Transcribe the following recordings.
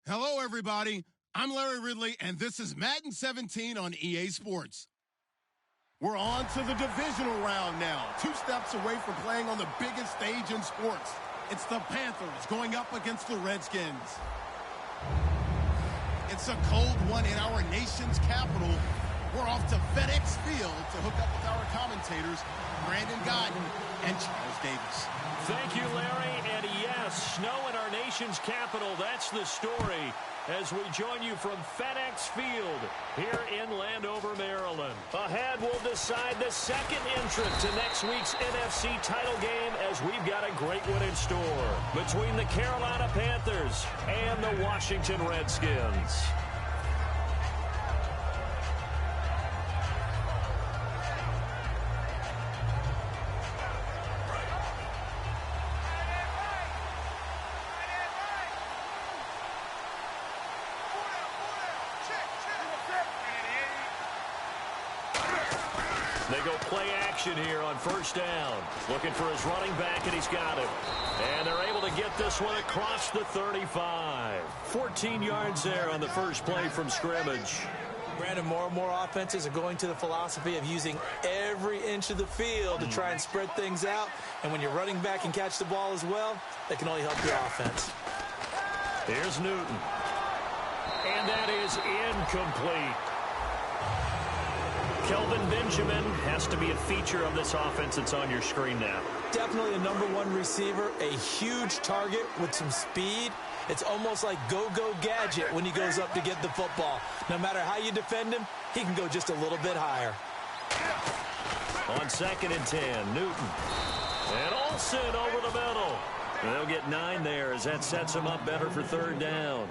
Hello, everybody. I'm Larry Ridley, and this is Madden 17 on EA Sports. We're on to the divisional round now, 2 steps away from playing on the biggest stage in sports. It's the Panthers going up against the Redskins. It's a cold one in our nation's capital. We're off to FedEx Field to hook up with our commentators, Brandon Godden and Charles Davis. Thank you, Larry. And yes, snow in our nation's capital. That's the story as we join you from FedEx Field here in Landover, Maryland. Ahead, we'll decide the second entrant to next week's NFC title game as we've got a great one in store between the Carolina Panthers and the Washington Redskins. They go play action here on first down. Looking for his running back, and he's got him. And they're able to get this one across the 35. 14 yards there on the first play from scrimmage. Brandon, more and more offenses are going to the philosophy of using every inch of the field to try and spread things out. And when you're running back and catch the ball as well, that can only help your offense. Here's Newton. And that is incomplete. Kelvin Benjamin has to be a feature of this offense that's on your screen now. Definitely a #1 receiver, a huge target with some speed. It's almost like go-go gadget when he goes up to get the football. No matter how you defend him, he can go just a little bit higher. On 2nd and 10, Newton. And Olsen over the middle. And they'll get 9 there as that sets him up better for 3rd down.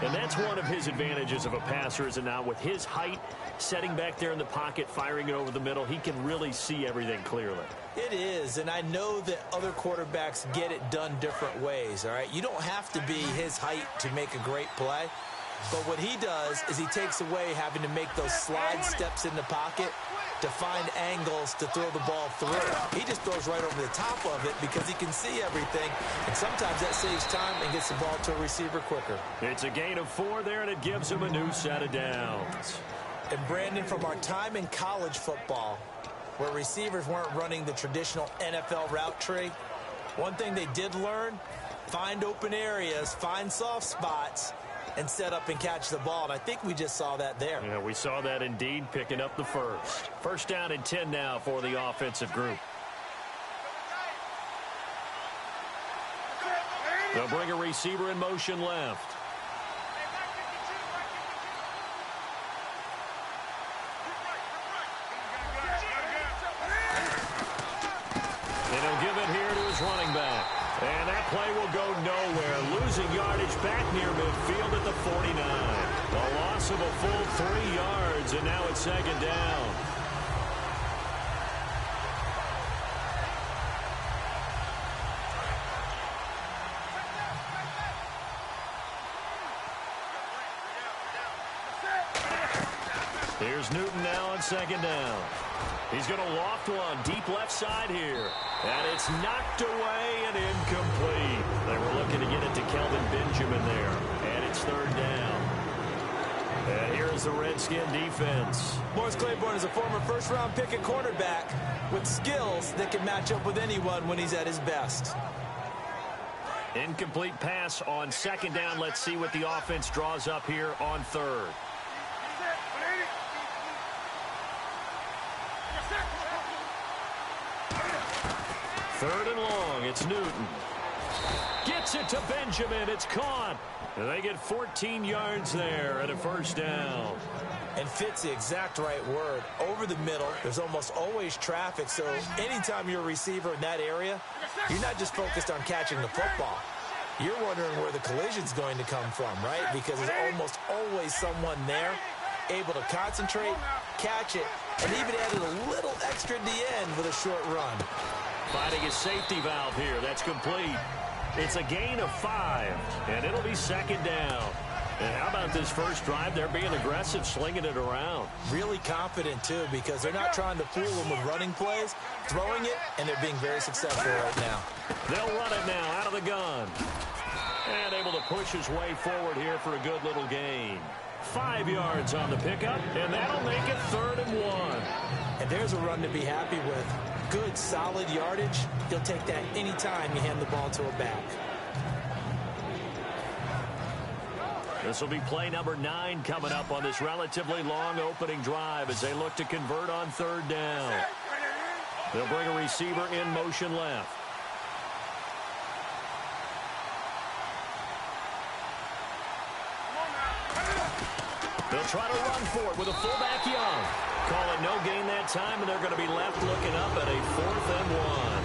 And that's one of his advantages of a passer, is it not? With his height, setting back there in the pocket, firing it over the middle, he can really see everything clearly. It is, and I know that other quarterbacks get it done different ways, all right? You don't have to be his height to make a great play. But what he does is he takes away having to make those slide steps in the pocket to find angles to throw the ball through. He just throws right over the top of it because he can see everything, and sometimes that saves time and gets the ball to a receiver quicker. It's a gain of 4 there, and it gives him a new set of downs. And Brandon, from our time in college football, where receivers weren't running the traditional NFL route tree, one thing they did learn, find open areas, find soft spots, and set up and catch the ball. And I think we just saw that there. Yeah, we saw that indeed, picking up the first. 1st down and 10 now for the offensive group. They'll bring a receiver in motion left. And he'll give it here to his running back. And that play will go nowhere. Losing yardage back near midfield at the 49. A loss of a full 3 yards, and now it's 2nd down. Here's Newton now on 2nd down. He's going to loft one deep left side here. And it's knocked away and incomplete. They were looking to get it to Kelvin Benjamin there. And it's 3rd down. And here's the Redskin defense. Morris Claiborne is a former first-round pick at cornerback with skills that can match up with anyone when he's at his best. Incomplete pass on 2nd down. Let's see what the offense draws up here on 3rd. Third and long, it's Newton. Gets it to Benjamin, it's caught. And they get 14 yards there at a 1st down. And fits the exact right word. Over the middle, there's almost always traffic, so anytime you're a receiver in that area, you're not just focused on catching the football. You're wondering where the collision's going to come from, right? Because there's almost always someone there able to concentrate, catch it, and even added a little extra at the end with a short run. Finding a safety valve here. That's complete. It's a gain of 5, and it'll be 2nd down. And how about this first drive? They're being aggressive, slinging it around. Really confident, too, because they're not trying to fool them with running plays, throwing it, and they're being very successful right now. They'll run it now out of the gun. And able to to push his way forward here for a good little gain. 5 yards on the pickup, and that'll make it 3rd and 1. And there's a run to be happy with. Good, solid yardage. He'll take that anytime you hand the ball to a back. This will be play number 9 coming up on this relatively long opening drive as they look to convert on 3rd down. They'll bring a receiver in motion left. They'll try to run for it with a fullback Young. Call it no gain that time, and they're going to be left looking up at a 4th and 1.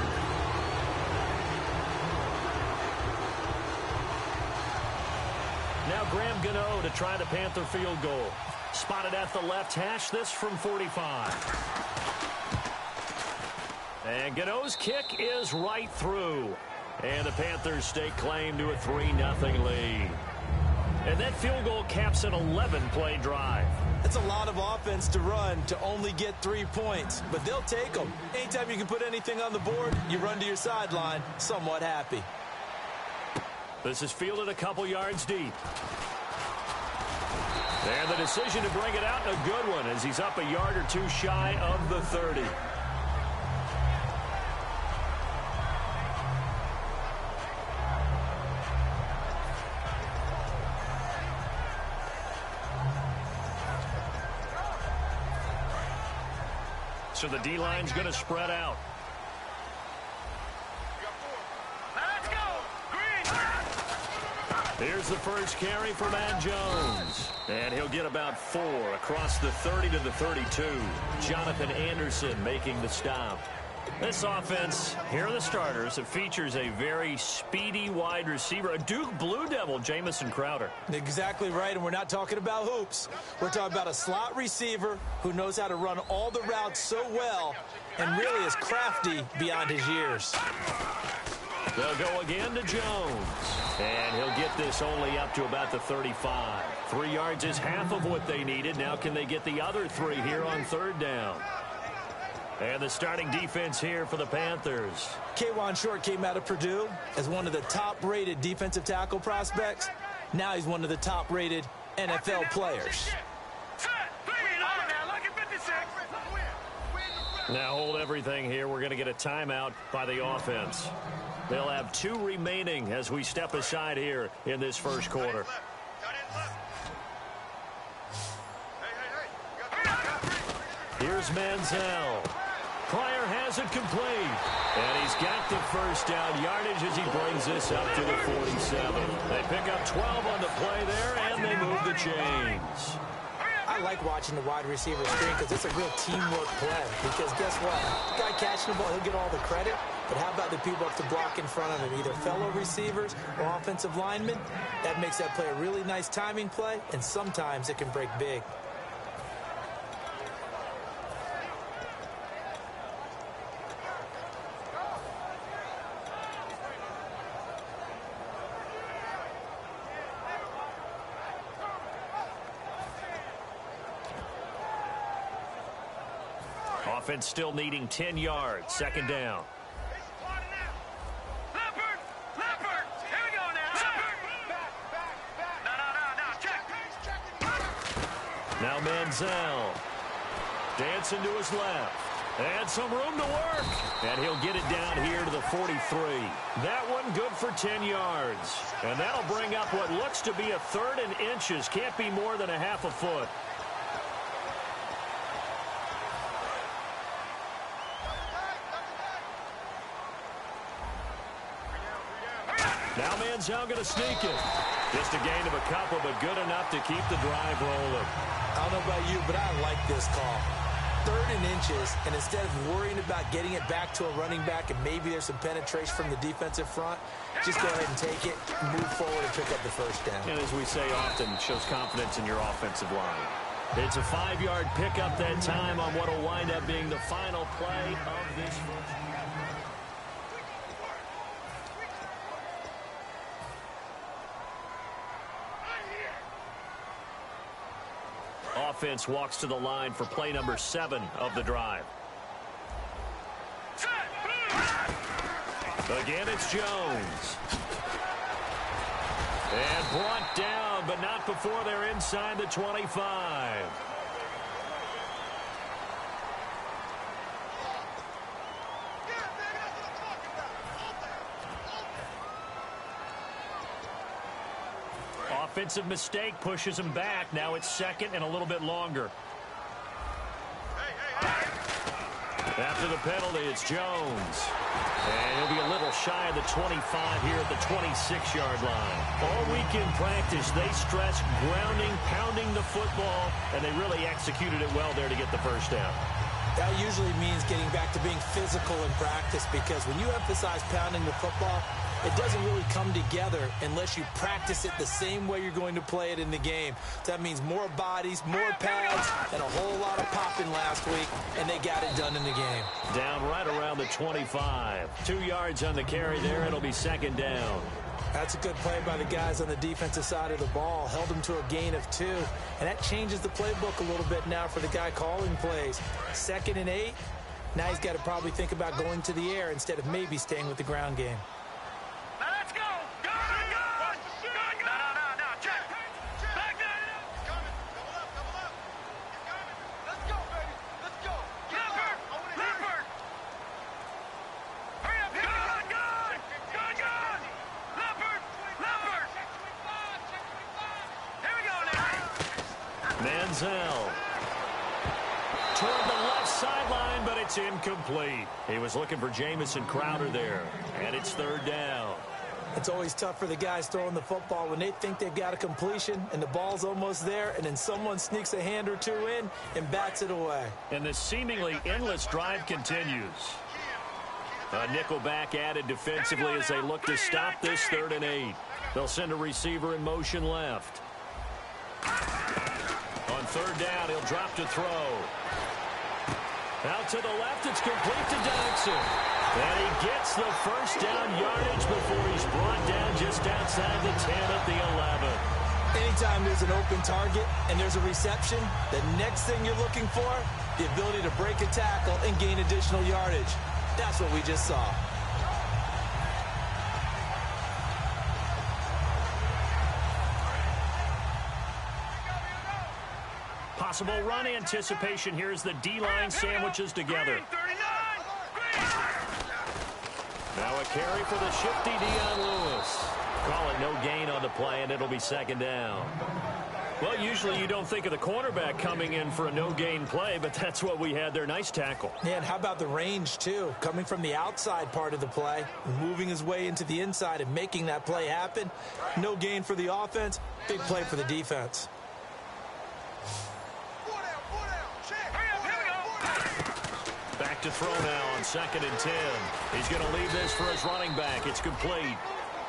Now Graham Gano to try the Panther field goal. Spotted at the left hash, this from 45. And Gano's kick is right through. And the Panthers stake claim to a 3-0 lead. And that field goal caps an 11-play drive. That's a lot of offense to run to only get 3 points, but they'll take them. Anytime you can put anything on the board, you run to your sideline somewhat happy. This is fielded a couple yards deep. And the decision to bring it out, and a good one, as he's up a yard or 2 shy of the 30. So the D-line's going to spread out. Here's the first carry for Matt Jones. And he'll get about 4 across the 30 to the 32. Jonathan Anderson making the stop. This offense, here are the starters. It features a very speedy wide receiver, a Duke Blue Devil, Jamison Crowder. Exactly right, and we're not talking about hoops. We're talking about a slot receiver who knows how to run all the routes so well and really is crafty beyond his years. They'll go again to Jones. And he'll get this only up to about the 35. 3 yards is half of what they needed. Now can they get the other 3 here on 3rd down? And the starting defense here for the Panthers. K'Wan Short came out of Purdue as one of the top-rated defensive tackle prospects. Now he's one of the top-rated NFL players. Now hold everything here. We're going to get a timeout by the offense. They'll have 2 remaining as we step aside here in this first quarter. Here's Manziel. Pryor has it complete. And he's got the first down yardage as he brings this up to the 47. They pick up 12 on the play there, and they move the chains. I like watching the wide receiver screen because it's a real teamwork play. Because guess what? The guy catching the ball, he'll get all the credit. But how about the people up to block in front of him, either fellow receivers or offensive linemen? That makes that play a really nice timing play, and sometimes it can break big. Offense still needing 10 yards. 2nd down. Now Manziel. Dancing to his left. And some room to work. And he'll get it down here to the 43. That one good for 10 yards. And that'll bring up what looks to be a 3rd and inches. Can't be more than a half a foot. Now Manziel going to sneak it. Just a gain of a couple, but good enough to keep the drive rolling. I don't know about you, but I like this call. 3rd and inches, and instead of worrying about getting it back to a running back and maybe there's some penetration from the defensive front, just go ahead and take it, move forward, and pick up the first down. And as we say often, it shows confidence in your offensive line. It's a 5-yard pickup that time on what will wind up being the final play of this first. Offense walks to the line for play number 7 of the drive. Again, it's Jones. And brought down, but not before they're inside the 25. Offensive mistake pushes him back. Now it's second and a little bit longer. After the penalty, it's Jones. And he'll be a little shy of the 25 here at the 26-yard line. All week in practice, they stress grounding, pounding the football, and they really executed it well there to get the first down. That usually means getting back to being physical in practice, because when you emphasize pounding the football, it doesn't really come together unless you practice it the same way you're going to play it in the game. So that means more bodies, more pads, and a whole lot of popping last week, and they got it done in the game. Down right around the 25. 2 yards on the carry there. It'll be second down. That's a good play by the guys on the defensive side of the ball. Held them to a gain of 2. And that changes the playbook a little bit now for the guy calling plays. 2nd and 8. Now he's got to probably think about going to the air instead of maybe staying with the ground game. Now let's go! Go! No, check! Back there! He's coming! Double up! He's coming! Let's go, baby! Let's go! Leopard! Hurry up! Good! Leopard! Here we go now! Manziel toward the left sideline, but it's incomplete. He was looking for Jamison Crowder there, and it's third down. It's always tough for the guys throwing the football when they think they've got a completion and the ball's almost there, and then someone sneaks a hand or two in and bats it away. And the seemingly endless drive continues. A nickelback added defensively as they look to stop this 3rd and 8. They'll send a receiver in motion left. On 3rd down, he'll drop to throw. Out to the left, it's complete to Dodson. And he gets the first down yardage before he's brought down just outside the 10 at the 11. Anytime there's an open target and there's a reception, the next thing you're looking for, the ability to break a tackle and gain additional yardage. That's what we just saw. Possible run anticipation here as the D-line sandwiches together. Now a carry for the shifty Dion Lewis. Call it no gain on the play, and it'll be second down. Well, usually you don't think of the cornerback coming in for a no-gain play, but that's what we had there. Nice tackle. Yeah, and how about the range, too? Coming from the outside part of the play, moving his way into the inside and making that play happen. No gain for the offense, big play for the defense. Back to throw now on 2nd and 10. He's going to leave this for his running back. It's complete.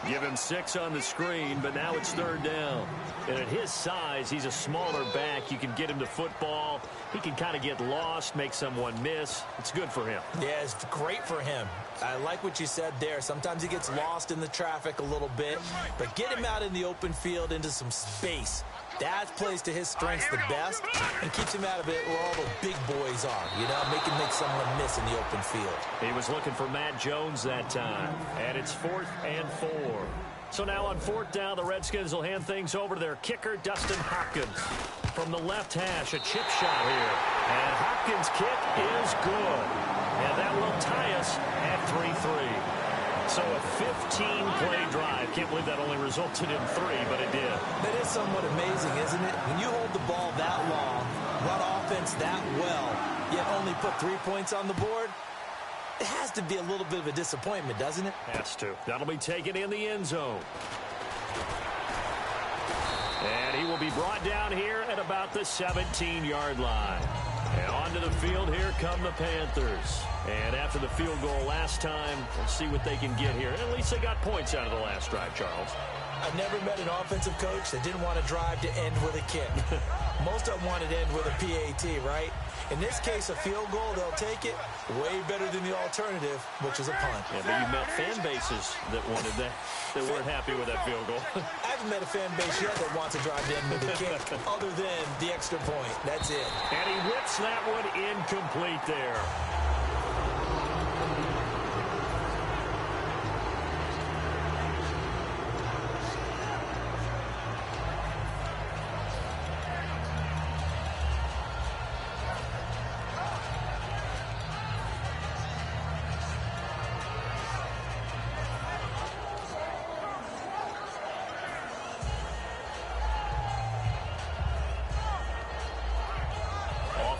Give him 6 on the screen, but now it's 3rd down. And at his size, he's a smaller back. You can get him to football. He can kind of get lost, make someone miss. It's good for him. Yeah, it's great for him. I like what you said there. Sometimes he gets lost in the traffic a little bit, but get him out in the open field into some space. That plays to his strengths the best and keeps him out of it where all the big boys are, you know, make someone miss in the open field. He was looking for Matt Jones that time, and it's 4th and 4. So now on 4th down, the Redskins will hand things over to their kicker, Dustin Hopkins. From the left hash, a chip shot here, and Hopkins' kick is good, and that will tie us at 3-3. So a 15-play drive. Can't believe that only resulted in 3, but it did. That is somewhat amazing, isn't it? When you hold the ball that long, run offense that well, yet only put 3 points on the board, it has to be a little bit of a disappointment, doesn't it? Has to. That'll be taken in the end zone. And he will be brought down here at about the 17-yard line. And onto the field, here come the Panthers. And after the field goal last time, we'll see what they can get here. At least they got points out of the last drive, Charles. I've never met an offensive coach that didn't want to drive to end with a kick. Most of them want it to end with a PAT, right? In this case, a field goal, they'll take it. Way better than the alternative, which is a punt. Yeah, but you met fan bases that wanted that, that weren't happy with that field goal. I haven't met a fan base yet that wants to drive to end with a kick, other than the extra point. That's it. And he whips that one incomplete there.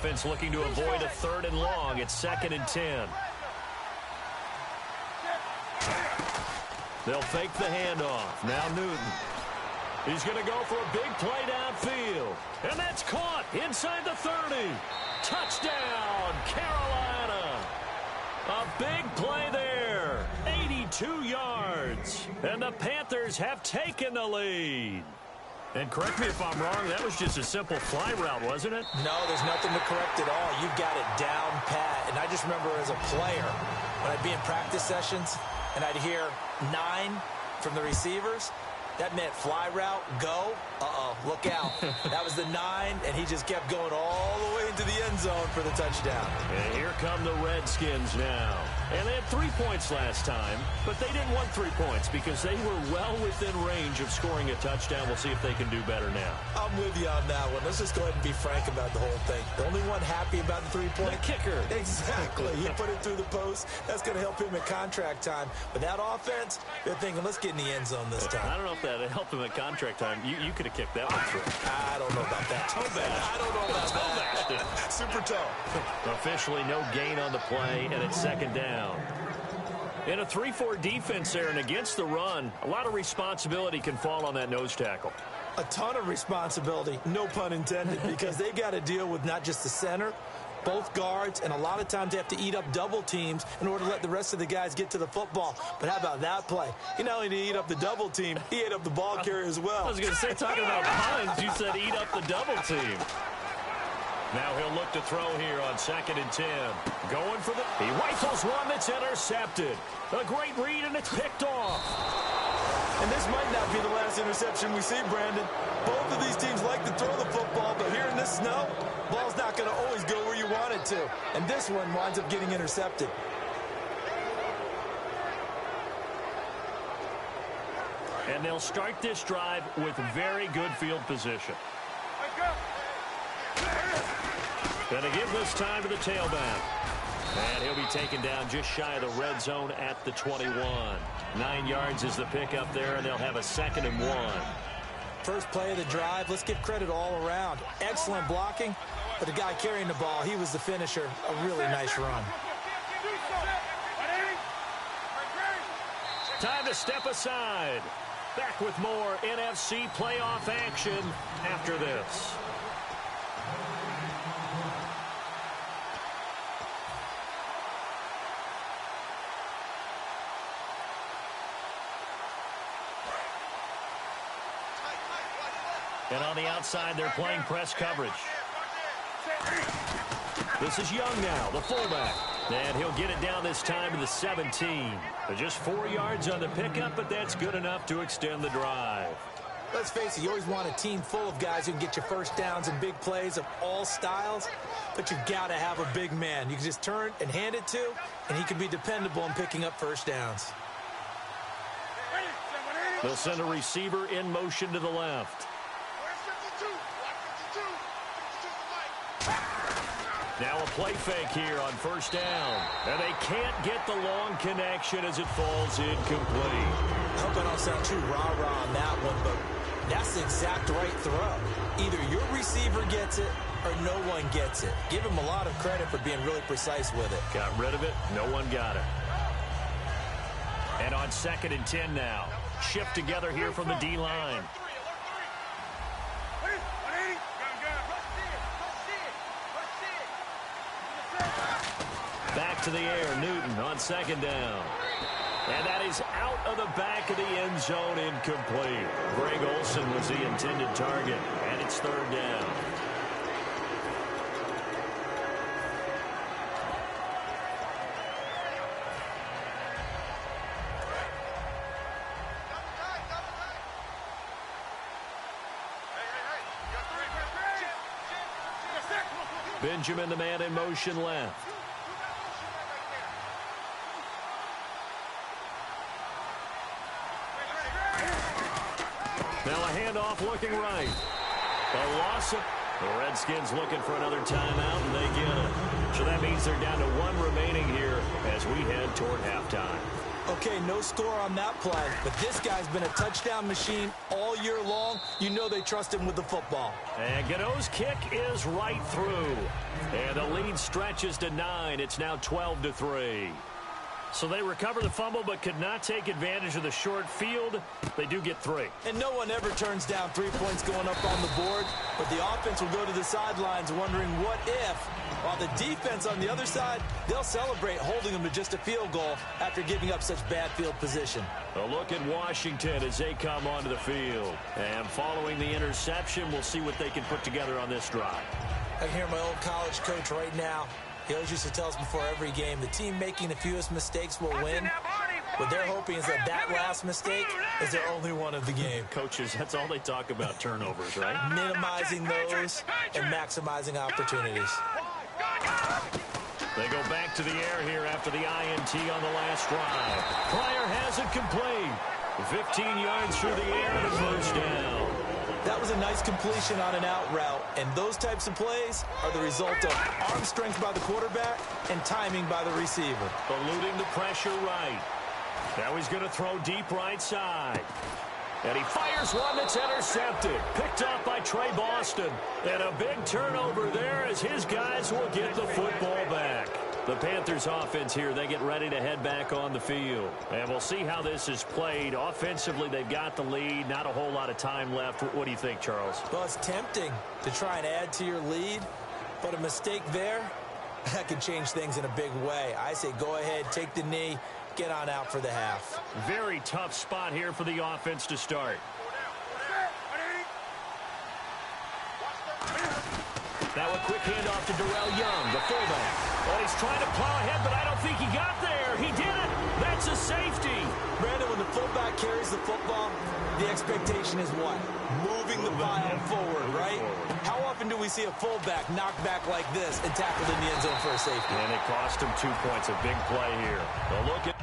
defense looking to avoid a 3rd and long. It's 2nd and 10. They'll fake the handoff. Now Newton. He's going to go for a big play downfield. And that's caught inside the 30. Touchdown, Carolina. A big play there. 82 yards. And the Panthers have taken the lead. And correct me if I'm wrong, that was just a simple fly route, wasn't it? No, there's nothing to correct at all. You've got it down pat. And I just remember as a player, when I'd be in practice sessions, and I'd hear 9 from the receivers, that meant fly route, go. Look out. That was the 9, and he just kept going all the way into the end zone for the touchdown. And here come the Redskins now. And they had 3 points last time, but they didn't want 3 points because they were well within range of scoring a touchdown. We'll see if they can do better now. I'm with you on that one. Let's just go ahead and be frank about the whole thing. The only one happy about the 3-point? The kicker. Exactly. He put it through the post. That's going to help him in contract time. But that offense, they're thinking, let's get in the end zone this time. I don't know if that helped him at contract time. You could have kicked that one through. I don't know about that. Toe bash. I don't know about Toe bashed it. Super toe. Officially no gain on the play, and it's 2nd down. In a 3-4 defense there and against the run, a lot of responsibility can fall on that nose tackle. A ton of responsibility, no pun intended, because they got to deal with not just the center, both guards, and a lot of times they have to eat up double teams in order to let the rest of the guys get to the football. But how about that play? He not only did he eat up the double team, he ate up the ball carrier as well. I was going to say, talking about puns, you said eat up the double team. Now he'll look to throw here on 2nd and 10. Going for he rifles one that's intercepted. A great read, and it's picked off. And this might not be the last interception we see, Brandon. Both of these teams like to throw the football, but here in this snow, ball's not going to always go where you want it to. And this one winds up getting intercepted. And they'll start this drive with very good field position. Going to give this time to the tailback. And he'll be taken down just shy of the red zone at the 21. 9 yards is the pickup there, and they'll have a 2nd and 1. First play of the drive, let's give credit all around. Excellent blocking, but the guy carrying the ball, he was the finisher. A really nice run. Time to step aside. Back with more NFC playoff action after this. And on the outside, they're playing press coverage. This is Young now, the fullback. And he'll get it down this time to the 17. Just 4 yards on the pickup, but that's good enough to extend the drive. Let's face it, you always want a team full of guys who can get you first downs and big plays of all styles, but you've got to have a big man you can just turn and hand it to, and he can be dependable in picking up first downs. They'll send a receiver in motion to the left. Now a play fake here on first down. And they can't get the long connection as it falls incomplete. I hope I don't sound too rah-rah on that one, but that's the exact right throw. Either your receiver gets it or no one gets it. Give him a lot of credit for being really precise with it. Got rid of it. No one got it. And on 2nd and 10 now. Shift together here from the D-line. Back to the air, Newton on 2nd down. And that is out of the back of the end zone, incomplete. Greg Olsen was the intended target, and it's 3rd down. Benjamin, the man in motion left. Now a handoff looking right. A loss of the Redskins looking for another timeout, and they get it. So that means they're down to 1 remaining here as we head toward halftime. Okay, no score on that play, but this guy's been a touchdown machine all year long. You know they trust him with the football. And Gano's kick is right through. And the lead stretches to 9. It's now 12-3. So they recover the fumble but could not take advantage of the short field. They do get 3. And no one ever turns down 3 points going up on the board, but the offense will go to the sidelines wondering what if. While the defense on the other side, they'll celebrate holding them to just a field goal after giving up such bad field position. A look at Washington as they come onto the field. And following the interception, we'll see what they can put together on this drive. I can hear my old college coach right now. He always used to tell us before every game, the team making the fewest mistakes will win. What they're hoping is that that last mistake is their only one of the game. Coaches, that's all they talk about, turnovers, right? Minimizing those and maximizing opportunities. They go back to the air here after the INT on the last drive. Pryor has it complete. 15 yards through the air and a first down. That was a nice completion on an out route, and those types of plays are the result of arm strength by the quarterback and timing by the receiver. Eluding the pressure right. Now he's going to throw deep right side. And he fires one that's intercepted. Picked off by Trey Boston. And a big turnover there as his guys will get the football back. The Panthers offense here, they get ready to head back on the field. And we'll see how this is played. Offensively, they've got the lead. Not a whole lot of time left. What do you think, Charles? Well, it's tempting to try and add to your lead, but a mistake there, that could change things in a big way. I say go ahead, take the knee, get on out for the half. Very tough spot here for the offense to start. Now a quick handoff to Darrell Young, the fullback. Well, he's trying to plow ahead, but I don't think he got there. He did it. That's a safety. Brandon, when the fullback carries the football, the expectation is what? Moving the pile forward, right? How often do we see a fullback knocked back like this and tackled in the end zone for a safety? And it cost him 2 points. A big play here. A look at...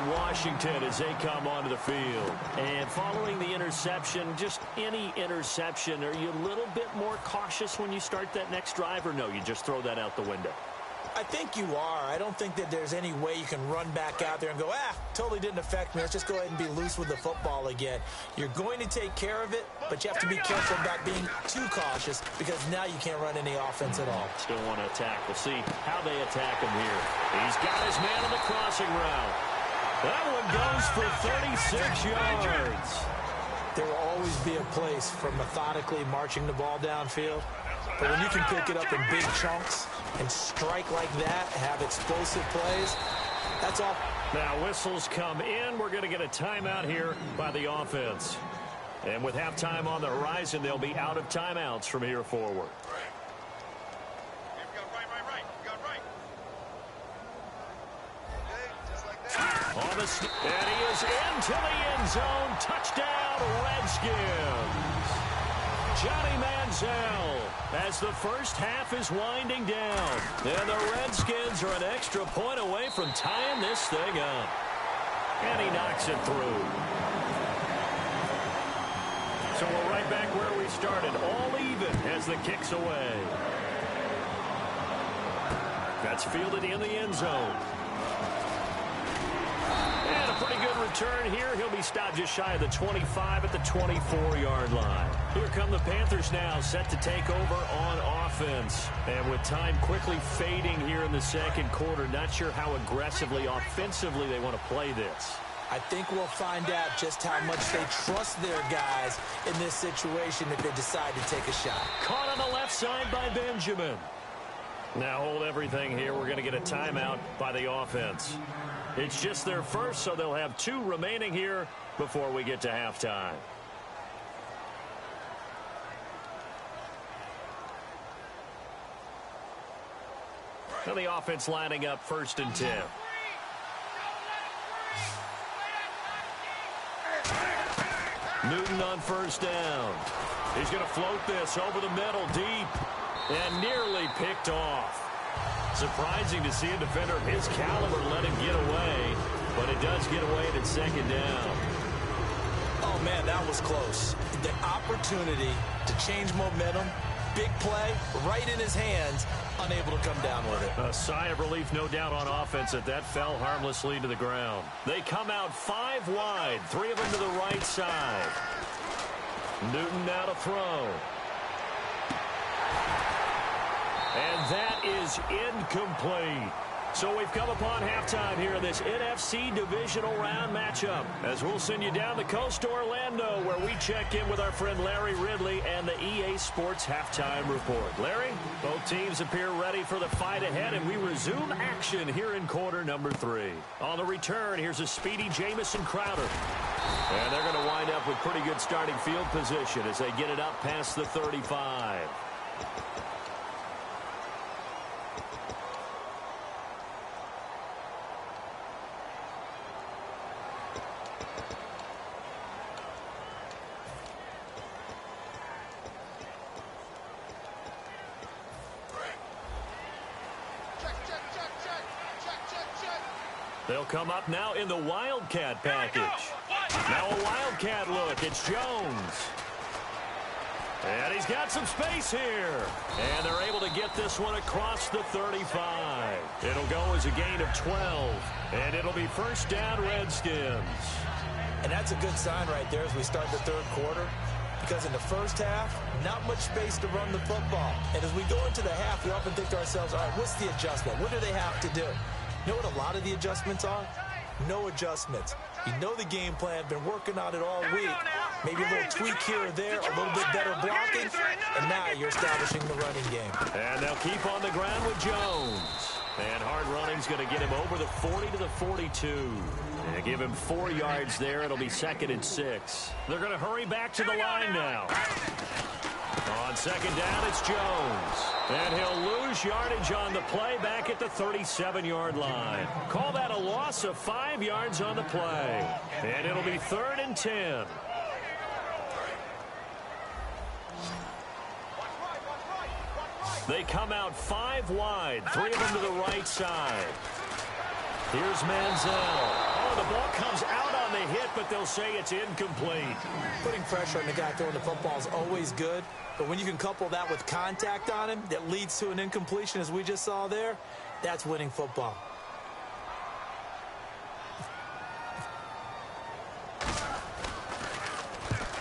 Washington as they come onto the field. And following the interception, just any interception, are you a little bit more cautious when you start that next drive, or no, you just throw that out the window? I think you are. I don't think that there's any way you can run back out there and go, totally didn't affect me. Let's just go ahead and be loose with the football again. You're going to take care of it, but you have to be careful about being too cautious because now you can't run any offense at all. Still want to attack. We'll see how they attack him here. He's got his man on the crossing route. That one goes for 36 yards. There will always be a place for methodically marching the ball downfield. But when you can pick it up in big chunks and strike like that, have explosive plays, that's all. Now whistles come in. We're going to get a timeout here by the offense. And with halftime on the horizon, they'll be out of timeouts from here forward. And he is into the end zone. Touchdown, Redskins. Johnny Manziel as the first half is winding down. And the Redskins are an extra point away from tying this thing up. And he knocks it through. So we're right back where we started. All even as the kick's away. That's fielded in the end zone. And a pretty good return here. He'll be stopped just shy of the 25 at the 24-yard line. Here come the Panthers now, set to take over on offense. And with time quickly fading here in the second quarter, not sure how aggressively, offensively they want to play this. I think we'll find out just how much they trust their guys in this situation if they decide to take a shot. Caught on the left side by Benjamin. Now hold everything here. We're going to get a timeout by the offense. It's just their first, so they'll have 2 remaining here before we get to halftime. Now the offense lining up 1st and 10. Newton on 1st down. He's going to float this over the middle deep and nearly picked off. Surprising to see a defender of his caliber let him get away, but it does get away at 2nd down. Oh, man, that was close. The opportunity to change momentum, big play, right in his hands, unable to come down with it. A sigh of relief, no doubt, on offense that fell harmlessly to the ground. They come out 5 wide, 3 of them to the right side. Newton now to throw. And that is incomplete. So we've come upon halftime here in this NFC divisional round matchup, as we'll send you down the coast to Orlando, where we check in with our friend Larry Ridley and the EA Sports Halftime Report. Larry, both teams appear ready for the fight ahead, and we resume action here in quarter number 3. On the return, here's a speedy Jamison Crowder. And they're going to wind up with pretty good starting field position as they get it up past the 35. They'll come up now in the Wildcat package. Now a Wildcat look. It's Jones. And he's got some space here. And they're able to get this one across the 35. It'll go as a gain of 12. And it'll be 1st down, Redskins. And that's a good sign right there as we start the 3rd quarter. Because in the first half, not much space to run the football. And as we go into the half, we often think to ourselves, all right, what's the adjustment? What do they have to do? You know what a lot of the adjustments are? No adjustments. You know the game plan, been working on it all week. Maybe a little tweak here or there, a little bit better blocking, and now you're establishing the running game. And they'll keep on the ground with Jones. And hard running's going to get him over the 40 to the 42. And give him 4 yards there. It'll be 2nd and 6. They're going to hurry back to the line now. On 2nd down, it's Jones. And he'll lose yardage on the play back at the 37-yard line. Call that a loss of 5 yards on the play. And it'll be 3rd and 10. They come out 5 wide, 3 of them to the right side. Here's Manziel. Oh, the ball comes out on the hit, but they'll say it's incomplete. Putting pressure on the guy throwing the football is always good, but when you can couple that with contact on him that leads to an incompletion, as we just saw there, that's winning football.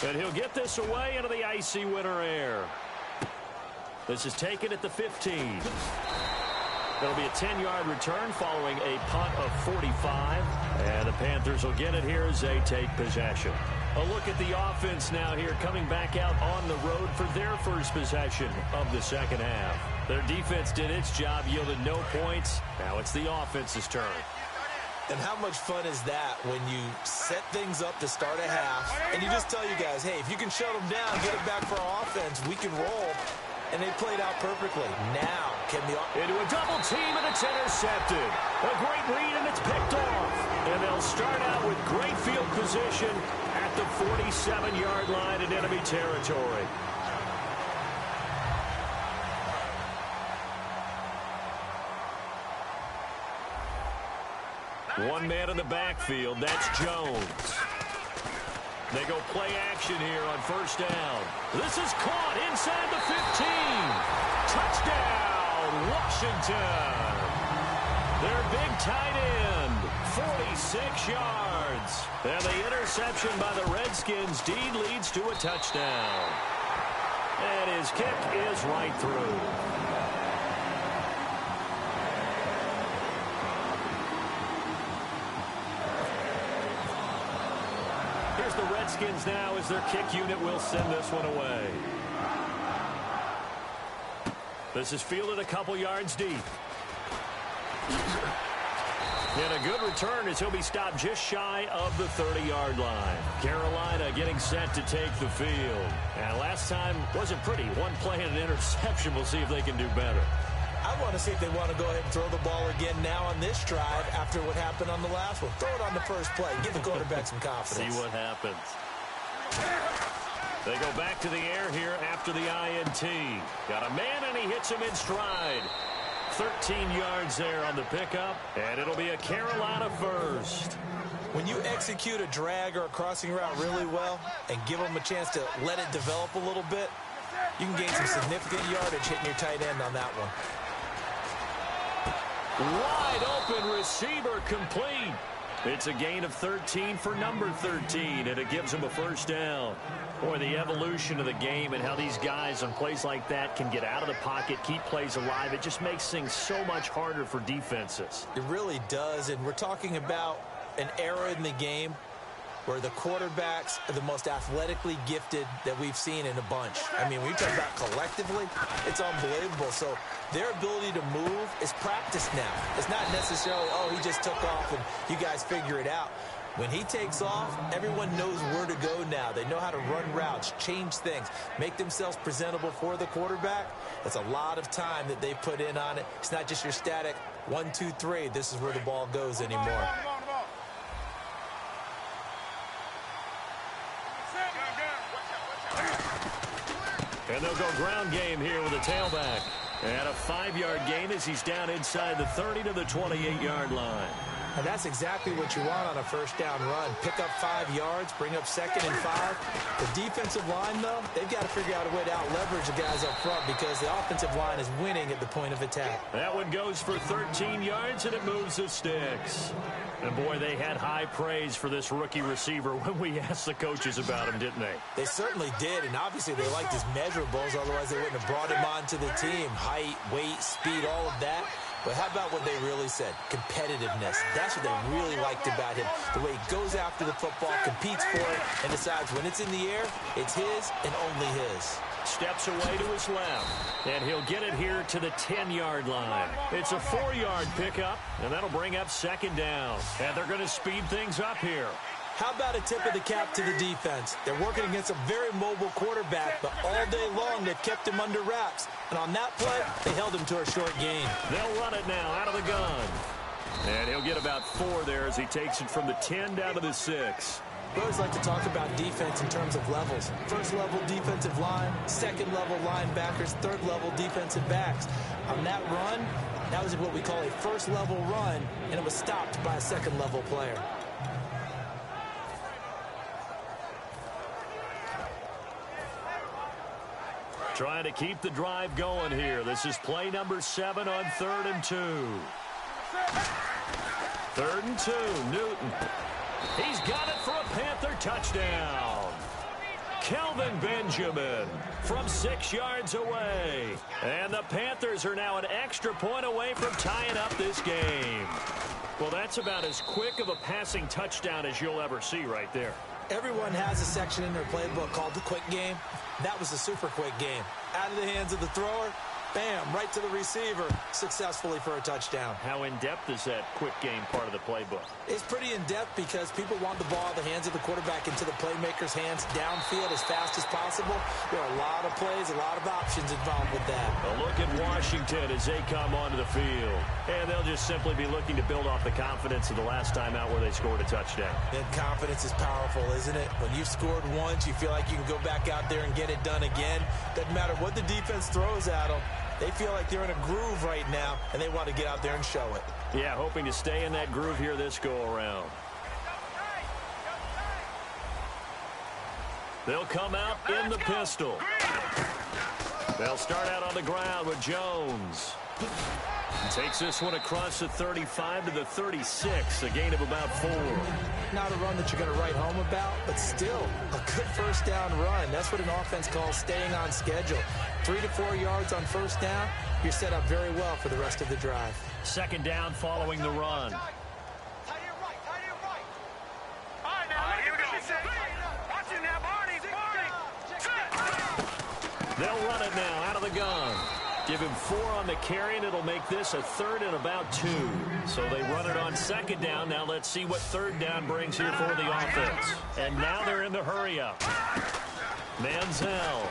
And he'll get this away into the icy winter air. This is taken at the 15. It'll be a 10-yard return following a punt of 45. And the Panthers will get it here as they take possession. A look at the offense now here, coming back out on the road for their first possession of the second half. Their defense did its job, yielded no points. Now it's the offense's turn. And how much fun is that when you set things up to start a half, and you just tell you guys, hey, if you can shut them down, get it back for our offense, we can roll. And they played out perfectly. Now, can the... Into a double team, and it's intercepted. A great read, and it's picked off. And they'll start out with great field position at the 47-yard line in enemy territory. One man in the backfield, that's Jones. They go play action here on first down. This is caught inside the 15. Touchdown, Washington. Their big tight end 46 yards. And the interception by the Redskins indeed leads to a touchdown. And his kick is right through. Here's the Redskins now as their kick unit will send this one away. This is fielded a couple yards deep. And a good return as he'll be stopped just shy of the 30-yard line. Carolina getting set to take the field. And last time wasn't pretty. One play and an interception. We'll see if they can do better. I want to see if they want to go ahead and throw the ball again now on this drive after what happened on the last one. Throw it on the first play. Give the quarterback some confidence. See what happens. They go back to the air here after the INT. Got a man, and he hits him in stride. 13 yards there on the pickup, and it'll be a Carolina first. When you execute a drag or a crossing route really well and give them a chance to let it develop a little bit, you can gain some significant yardage hitting your tight end on that one. Wide open receiver complete. It's a gain of 13 for number 13, and it gives him a first down. Boy, the evolution of the game and how these guys on plays like that can get out of the pocket, keep plays alive, it just makes things so much harder for defenses. It really does, and we're talking about an era in the game where the quarterbacks are the most athletically gifted that we've seen in a bunch. I mean, when you talk about collectively, it's unbelievable. So their ability to move is practiced now. It's not necessarily, oh, he just took off and you guys figure it out. When he takes off, everyone knows where to go now. They know how to run routes, change things, make themselves presentable for the quarterback. That's a lot of time that they put in on it. It's not just your static 1, 2, 3. This is where the ball goes anymore. And they'll go ground game here with a tailback. And a 5-yard gain as he's down inside the 30 to the 28-yard line. And that's exactly what you want on a first down run. Pick up 5 yards, bring up 2nd and 5. The defensive line, though, they've got to figure out a way to out-leverage the guys up front because the offensive line is winning at the point of attack. That one goes for 13 yards, and it moves the sticks. And, boy, they had high praise for this rookie receiver when we asked the coaches about him, didn't they? They certainly did, and obviously they liked his measurables. Otherwise, they wouldn't have brought him onto the team. Height, weight, speed, all of that. But how about what they really said? Competitiveness. That's what they really liked about him. The way he goes after the football, competes for it, and decides when it's in the air, it's his and only his. Steps away to his left, and he'll get it here to the 10-yard line. It's a 4-yard pickup, and that'll bring up 2nd down. And they're going to speed things up here. How about a tip of the cap to the defense? They're working against a very mobile quarterback, but all day long they've kept him under wraps. And on that play, they held him to a short gain. They'll run it now out of the gun. And he'll get about 4 there as he takes it from the 10 down to the 6. We always like to talk about defense in terms of levels. First level defensive line, second level linebackers, third level defensive backs. On that run, that was what we call a first level run, and it was stopped by a second level player. Trying to keep the drive going here. This is play number 7 on 3rd and 2. 3rd and 2, Newton. He's got it for a Panther touchdown. Kelvin Benjamin from 6 yards away. And the Panthers are now an extra point away from tying up this game. Well, that's about as quick of a passing touchdown as you'll ever see right there. Everyone has a section in their playbook called the quick game. That was the super quick game. Out of the hands of the thrower, bam, right to the receiver, successfully for a touchdown. How in-depth is that quick game part of the playbook? It's pretty in-depth because people want the ball out of the hands of the quarterback into the playmaker's hands downfield as fast as possible. There are a lot of plays, a lot of options involved with that. A look at Washington as they come onto the field. And they'll just simply be looking to build off the confidence of the last time out where they scored a touchdown. And confidence is powerful, isn't it? When you've scored once, you feel like you can go back out there and get it done again. Doesn't matter what the defense throws at them. They feel like they're in a groove right now, and they want to get out there and show it. Yeah, hoping to stay in that groove here this go-around. They'll come out in the pistol. They'll start out on the ground with Jones. Takes this one across the 35 to the 36, a gain of about 4. Not a run that you're going to write home about, but still a good first down run. That's what an offense calls staying on schedule. 3 to 4 yards on first down, you're set up very well for the rest of the drive. Second down following the run. Tight end right, tight end right. All right, now, here we go. Watch it now, Barney. They'll run it now out of the gun. Give him 4 on the carry, and it'll make this a 3rd and about 2. So they run it on second down. Now let's see what third down brings here for the offense. And now they're in the hurry-up. Manziel.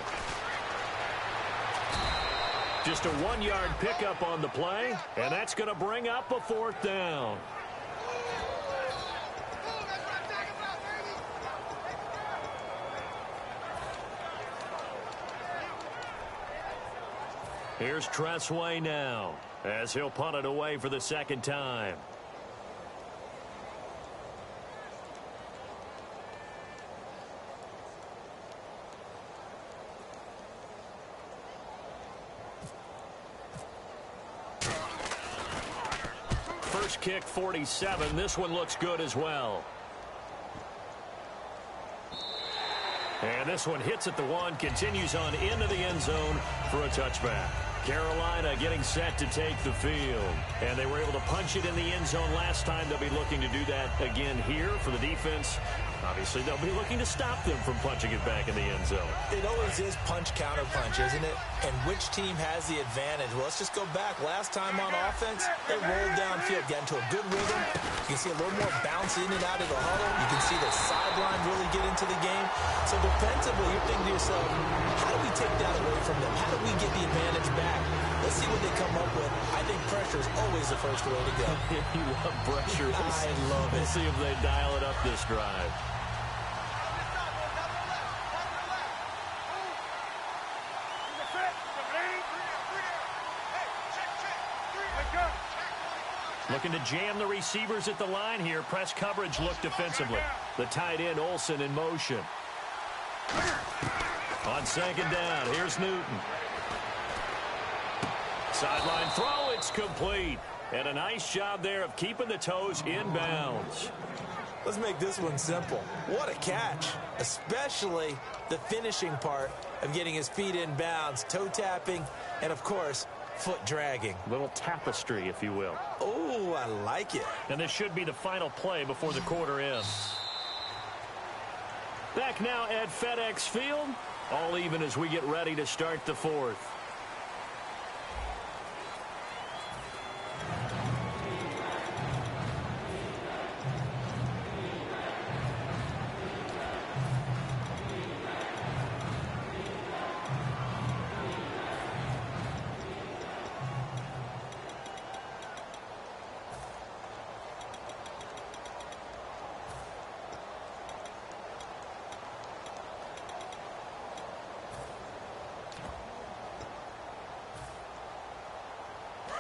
Just a 1-yard pickup on the play, and that's going to bring up a 4th down. Here's Tressway now, as he'll punt it away for the second time. First kick, 47. This one looks good as well. And this one hits at the 1, continues on into the end zone for a touchback. Carolina getting set to take the field. And they were able to punch it in the end zone last time. They'll be looking to do that again here for the defense. Obviously, they'll be looking to stop them from punching it back in the end zone. It always is punch-counter-punch, isn't it? And which team has the advantage? Well, let's just go back. Last time on offense, they rolled downfield, got into a good rhythm. You can see a little more bounce in and out of the huddle. You can see the sideline really get into the game. So defensively, you're thinking to yourself, how do we take that away from them? How do we get the advantage back? Let's see what they come up with. I think pressure is always the first way to go. You love pressure. I love it. We'll see if they dial it up this drive. Looking to jam the receivers at the line here. Press coverage look defensively. The tight end Olsen in motion. On second down, here's Newton. Sideline throw, it's complete. And a nice job there of keeping the toes in bounds. Let's make this one simple. What a catch, especially the finishing part of getting his feet in bounds, toe tapping, and of course, foot dragging. Little tapestry, if you will. Oh, I like it. And this should be the final play before the quarter ends. Back now at FedEx Field. All even as we get ready to start the fourth.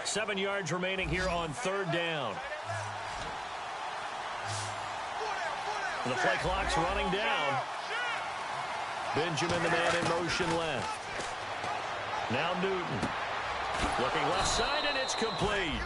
Seven yards remaining here on third down. The play clock's running down. Benjamin, the man in motion left. Now Newton. Looking left side, and it's complete.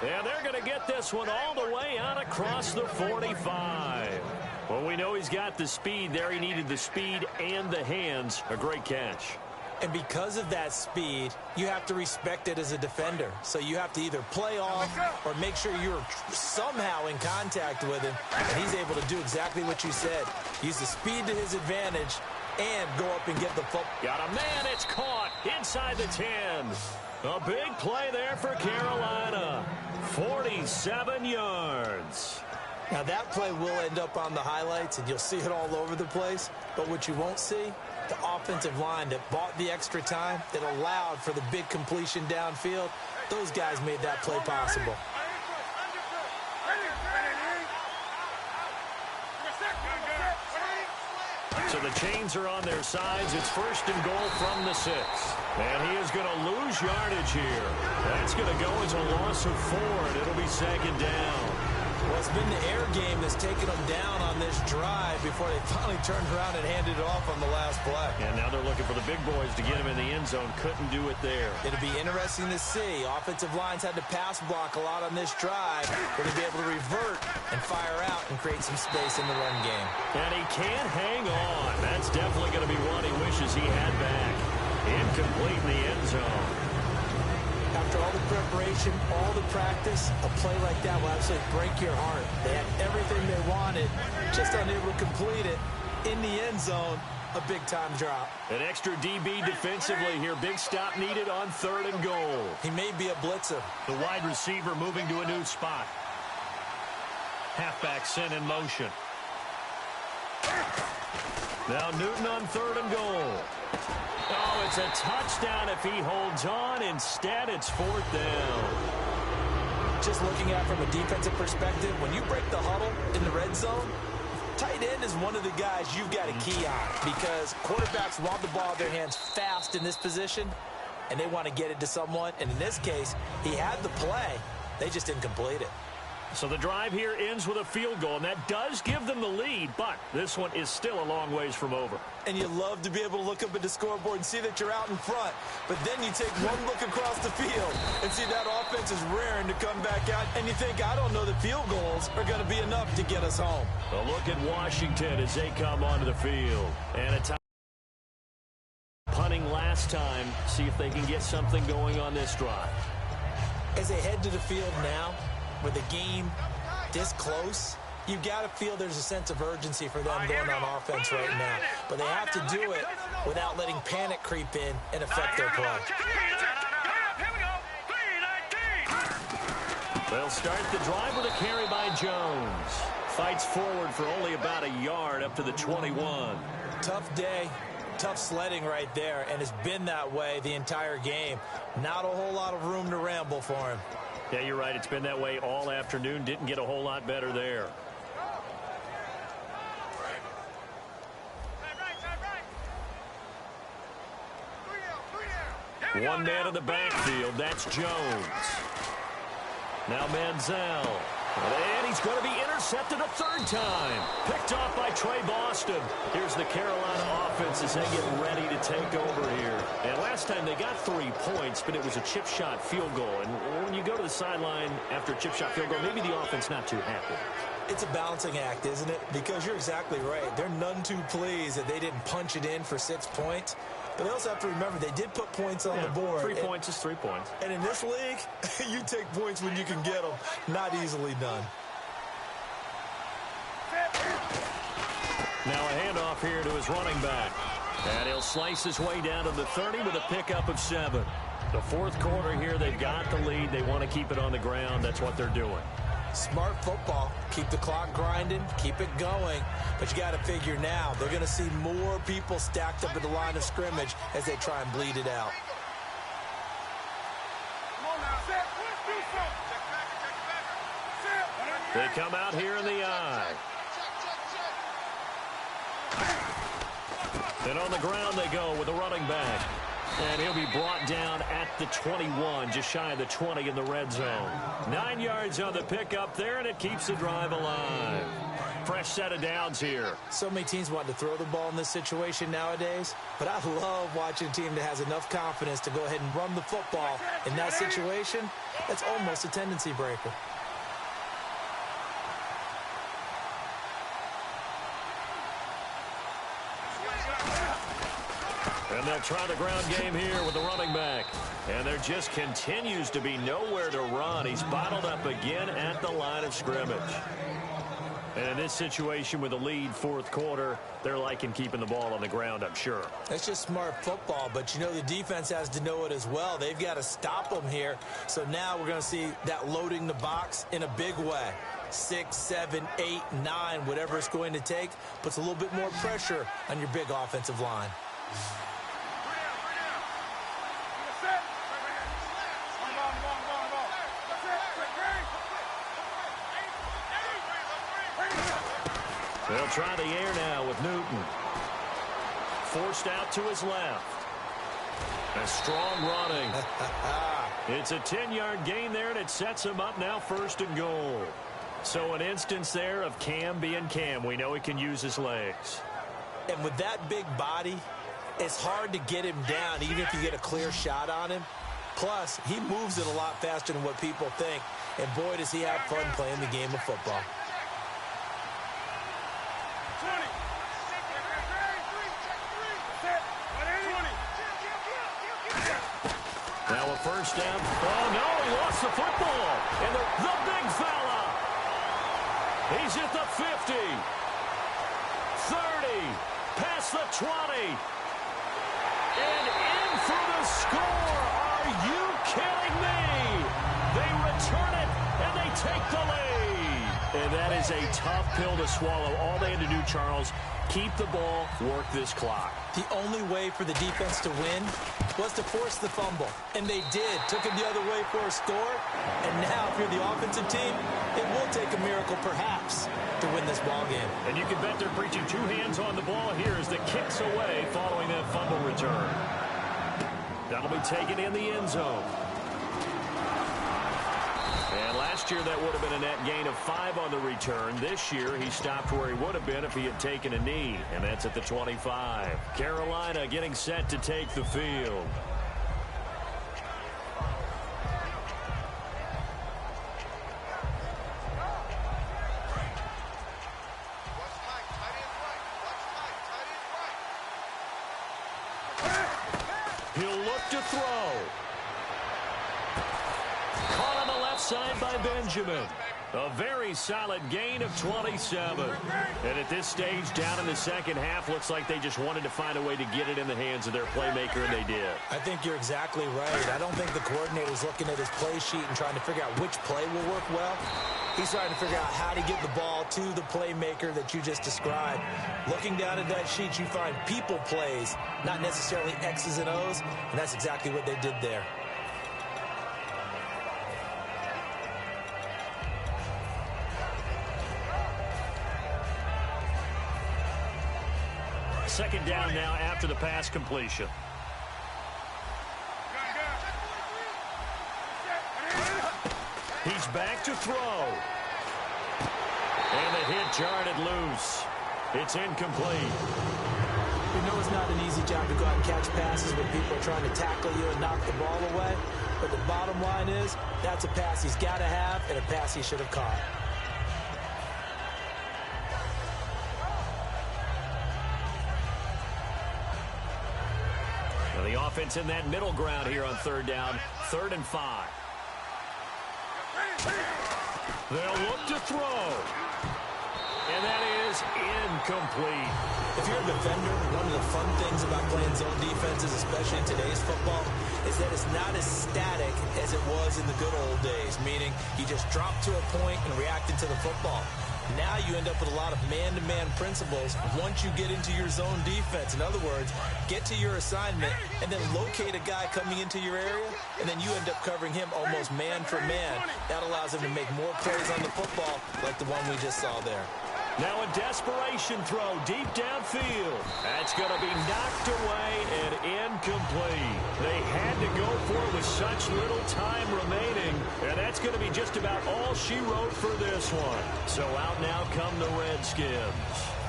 And they're going to get this one all the way out across the 45. Well, we know he's got the speed there. He needed the speed and the hands. A great catch. And because of that speed, you have to respect it as a defender. So you have to either play off or make sure you're somehow in contact with him. And he's able to do exactly what you said. Use the speed to his advantage and go up and get the football. Got a man, it's caught inside the 10. A big play there for Carolina. 47 yards. Now that play will end up on the highlights and you'll see it all over the place. But what you won't see, the offensive line that bought the extra time, that allowed for the big completion downfield, those guys made that play possible. So the chains are on their sides. It's first and goal from the 6. And he is going to lose yardage here. That's going to go as a loss of 4, and it'll be second down. Well, it's been the air game that's taken them down on this drive before they finally turned around and handed it off on the last play. And now they're looking for the big boys to get him in the end zone. Couldn't do it there. It'll be interesting to see. Offensive lines had to pass block a lot on this drive. Will they be able to revert and fire out and create some space in the run game? And he can't hang on. That's definitely going to be one he wishes he had back. Incomplete in the end zone. After all the preparation, all the practice, a play like that will absolutely break your heart. They had everything they wanted, just unable to complete it. In the end zone, a big-time drop. An extra DB defensively here. Big stop needed on 3rd and goal. He may be a blitzer. The wide receiver moving to a new spot. Halfback sent in motion. Now Newton on 3rd and goal. Oh, it's a touchdown if he holds on. Instead, it's 4th down. Just looking at it from a defensive perspective, when you break the huddle in the red zone, tight end is one of the guys you've got a key on because quarterbacks want the ball in their hands fast in this position, and they want to get it to someone. And in this case, he had the play. They just didn't complete it. So the drive here ends with a field goal, and that does give them the lead, but this one is still a long ways from over. And you love to be able to look up at the scoreboard and see that you're out in front, but then you take one look across the field and see that offense is raring to come back out, and you think, I don't know that field goals are going to be enough to get us home. A look at Washington as they come onto the field. And a time punting last time. See if they can get something going on this drive. As they head to the field now, with the game this close, you've got to feel there's a sense of urgency for them going on offense right now. But they have to do it without letting panic creep in and affect their play. They'll start the drive with a carry by Jones. Fights forward for only about a yard up to the 21. Tough day. Tough sledding right there, and it's been that way the entire game. Not a whole lot of room to ramble for him. Yeah, you're right. It's been that way all afternoon. Didn't get a whole lot better there. One man in the backfield. That's Jones. Now Manziel. And he's going to be intercepted a 3rd time. Picked off by Trey Boston. Here's the Carolina offense as they get ready to take over here. And last time they got 3 points, but it was a chip shot field goal. And when you go to the sideline after a chip shot field goal, maybe the offense not too happy. It's a balancing act, isn't it? Because you're exactly right. They're none too pleased that they didn't punch it in for 6 points. But they also have to remember they did put points on the board. 3 points is 3 points. And in this league, you take points when you can get them. Not easily done. Now a handoff here to his running back. And he'll slice his way down to the 30 with a pickup of 7. The 4th quarter here, they've got the lead. They want to keep it on the ground. That's what they're doing. Smart football. Keep the clock grinding. Keep it going. But you got to figure now, they're going to see more people stacked up at the line of scrimmage as they try and bleed it out. They come out here in the eye. And on the ground they go with a running back. And he'll be brought down at the 21, just shy of the 20 in the red zone. 9 yards on the pickup there, and it keeps the drive alive. Fresh set of downs here. So many teams want to throw the ball in this situation nowadays, but I love watching a team that has enough confidence to go ahead and run the football. In that situation, that's almost a tendency breaker. And they'll try the ground game here with the running back. And there just continues to be nowhere to run. He's bottled up again at the line of scrimmage. And in this situation with the lead 4th quarter, they're liking keeping the ball on the ground, I'm sure. That's just smart football, but you know the defense has to know it as well. They've got to stop them here. So now we're going to see that loading the box in a big way. 6, 7, 8, 9, whatever it's going to take, puts a little bit more pressure on your big offensive line. They'll try the air now with Newton. Forced out to his left. A strong running. It's a 10-yard gain there, and it sets him up now 1st and goal. So an instance there of Cam being Cam. We know he can use his legs. And with that big body, it's hard to get him down, even if you get a clear shot on him. Plus, he moves it a lot faster than what people think. And boy, does he have fun playing the game of football. 20. Now a first down. Oh, no, he lost the football. And the big fella. He's at the 50. 30. Past the 20. And in for the score. Are you kidding me? They return it, and they take the lead. And that is a tough pill to swallow. All they had to do, Charles, keep the ball, work this clock. The only way for the defense to win was to force the fumble. And they did. Took it the other way for a score. And now, if you're the offensive team, it will take a miracle, perhaps, to win this ball game. And you can bet they're preaching two hands on the ball here as the kick's away following that fumble return. That'll be taken in the end zone. And last year, that would have been a net gain of 5 on the return. This year, he stopped where he would have been if he had taken a knee, and that's at the 25. Carolina getting set to take the field. He'll look to throw. Caught on the left side by Benjamin. A very solid gain of 27. And at this stage, down in the second half, looks like they just wanted to find a way to get it in the hands of their playmaker, and they did. I think you're exactly right. I don't think the coordinator's looking at his play sheet and trying to figure out which play will work well. He's trying to figure out how to get the ball to the playmaker that you just described. Looking down at that sheet, you find people plays, not necessarily X's and O's, and that's exactly what they did there. Second down now after the pass completion. He's back to throw. And the hit jarred it loose. It's incomplete. You know it's not an easy job to go out and catch passes when people are trying to tackle you and knock the ball away. But the bottom line is, that's a pass he's got to have and a pass he should have caught. Now the offense in that middle ground here on third down. 3rd and 5. They'll look to throw. And that is incomplete. If you're a defender, one of the fun things about playing zone defenses, especially in today's football, is that it's not as static as it was in the good old days, meaning you just drop to a point and react to the football. Now you end up with a lot of man-to-man principles once you get into your zone defense. In other words, get to your assignment and then locate a guy coming into your area, and then you end up covering him almost man for man. That allows him to make more plays on the football like the one we just saw there. Now a desperation throw deep downfield. That's going to be knocked away and incomplete. They had to go for it with such little time remaining, and that's going to be just about all she wrote for this one. So out now come the Redskins.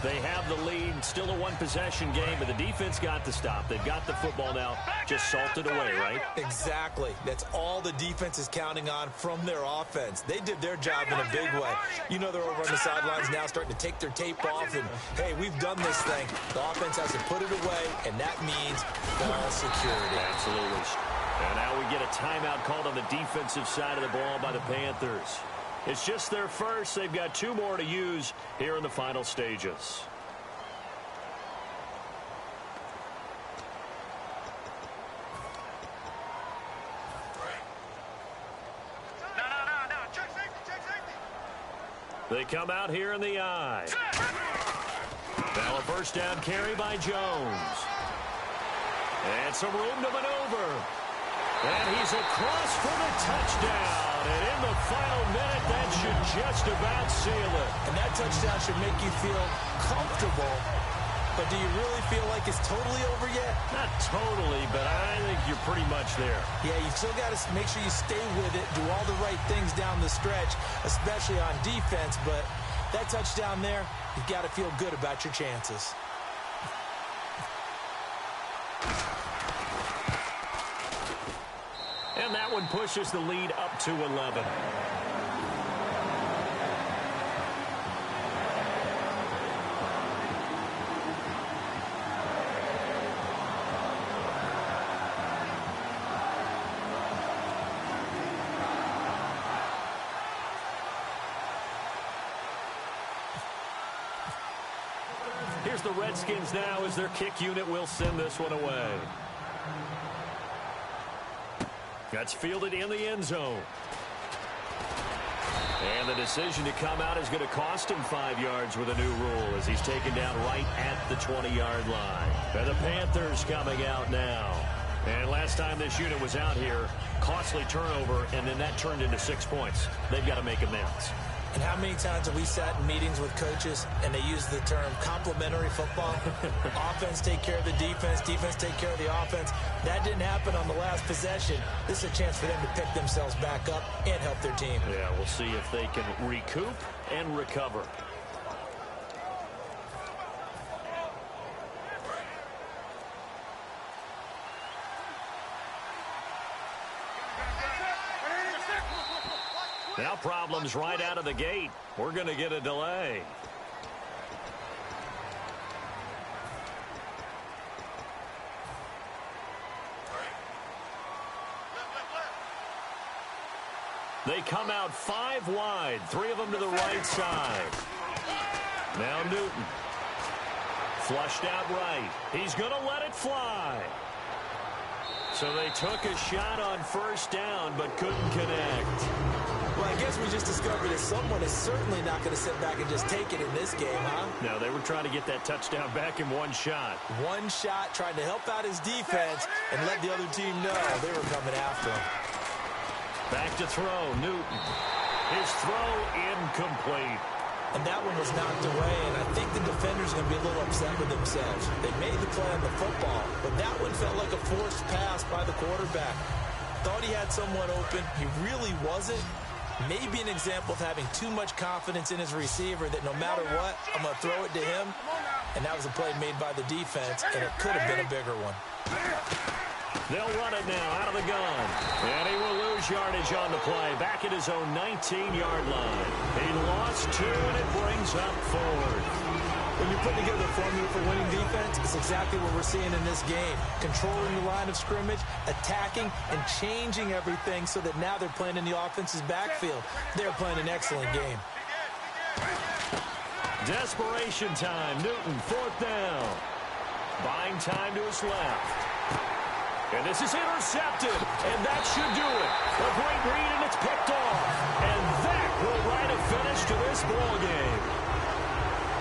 They have the lead, still a one-possession game, but the defense got the stop. They've got the football now, just salted away, right? Exactly. That's all the defense is counting on from their offense. They did their job in a big way. You know they're over on the sidelines now starting to take their tape off, and, hey, we've done this thing. The offense has to put it away, and that means ball security. Absolutely. And now we get a timeout called on the defensive side of the ball by the Panthers. It's just their first. They've got 2 more to use here in the final stages. No. Check safety. They come out here in the eye. Now a first down carry by Jones. And some room to maneuver. And he's across for the touchdown. And in the final minute, that should just about seal it. And that touchdown should make you feel comfortable But do you really feel like it's totally over yet? Not totally, but I think you're pretty much there. Yeah, you still got to make sure you stay with it, do all the right things down the stretch, especially on defense. But that touchdown there, you've got to feel good about your chances. And that one pushes the lead up to 11. Here's the Redskins now as their kick unit will send this one away. That's fielded in the end zone. And the decision to come out is going to cost him 5 yards with a new rule as he's taken down right at the 20-yard line. And the Panthers coming out now. And last time this unit was out here, costly turnover, and then that turned into 6 points. They've got to make amends. And how many times have we sat in meetings with coaches and they use the term complementary football? Offense take care of the defense, defense take care of the offense. That didn't happen on the last possession. This is a chance for them to pick themselves back up and help their team. Yeah, we'll see if they can recoup and recover. Now problems right out of the gate. We're going to get a delay. They come out 5 wide, 3 of them to the right side. Now Newton. Flushed out right. He's going to let it fly. So they took a shot on first down but couldn't connect. Well, I guess we just discovered that someone is certainly not going to sit back and just take it in this game, huh? No, they were trying to get that touchdown back in one shot. One shot, trying to help out his defense and let the other team know they were coming after him. Back to throw, Newton. His throw incomplete. And that one was knocked away, and I think the defenders are going to be a little upset with themselves. They made the play on the football, but that one felt like a forced pass by the quarterback. Thought he had someone open. He really wasn't. Maybe an example of having too much confidence in his receiver that no matter what, I'm going to throw it to him. And that was a play made by the defense, and it could have been a bigger one. They'll run it now out of the gun. And he will lose yardage on the play. Back at his own 19-yard line. He lost 2, and it brings up 4. When you put together a formula for winning defense, it's exactly what we're seeing in this game. Controlling the line of scrimmage, attacking, and changing everything so that now they're playing in the offense's backfield. They're playing an excellent game. Desperation time. Newton, 4th down. Buying time to his left. And this is intercepted, and that should do it. A great read, and it's picked off. And that will write a finish to this ball game.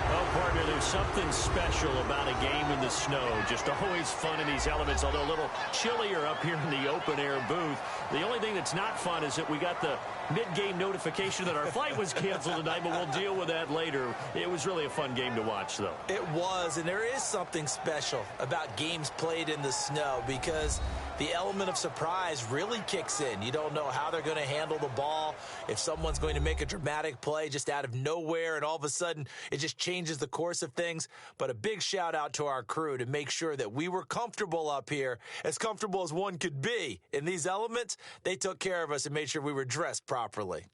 Oh, partner, there's something special about a game in the snow. Just always fun in these elements, although a little chillier up here in the open-air booth. The only thing that's not fun is that we got the mid-game notification that our flight was canceled tonight, but we'll deal with that later. It was really a fun game to watch, though. It was, and there is something special about games played in the snow because the element of surprise really kicks in. You don't know how they're going to handle the ball, if someone's going to make a dramatic play just out of nowhere, and all of a sudden it just changes the course of things. But a big shout out to our crew to make sure that we were comfortable up here, as comfortable as one could be. In these elements, they took care of us and made sure we were dressed properly.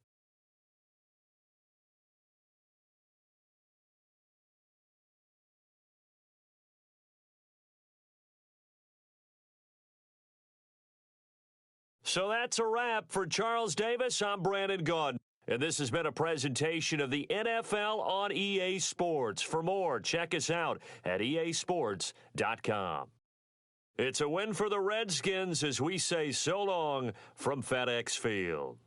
So that's a wrap. For Charles Davis, I'm Brandon Gaudin. And this has been a presentation of the NFL on EA Sports. For more, check us out at easports.com. It's a win for the Redskins as we say so long from FedEx Field.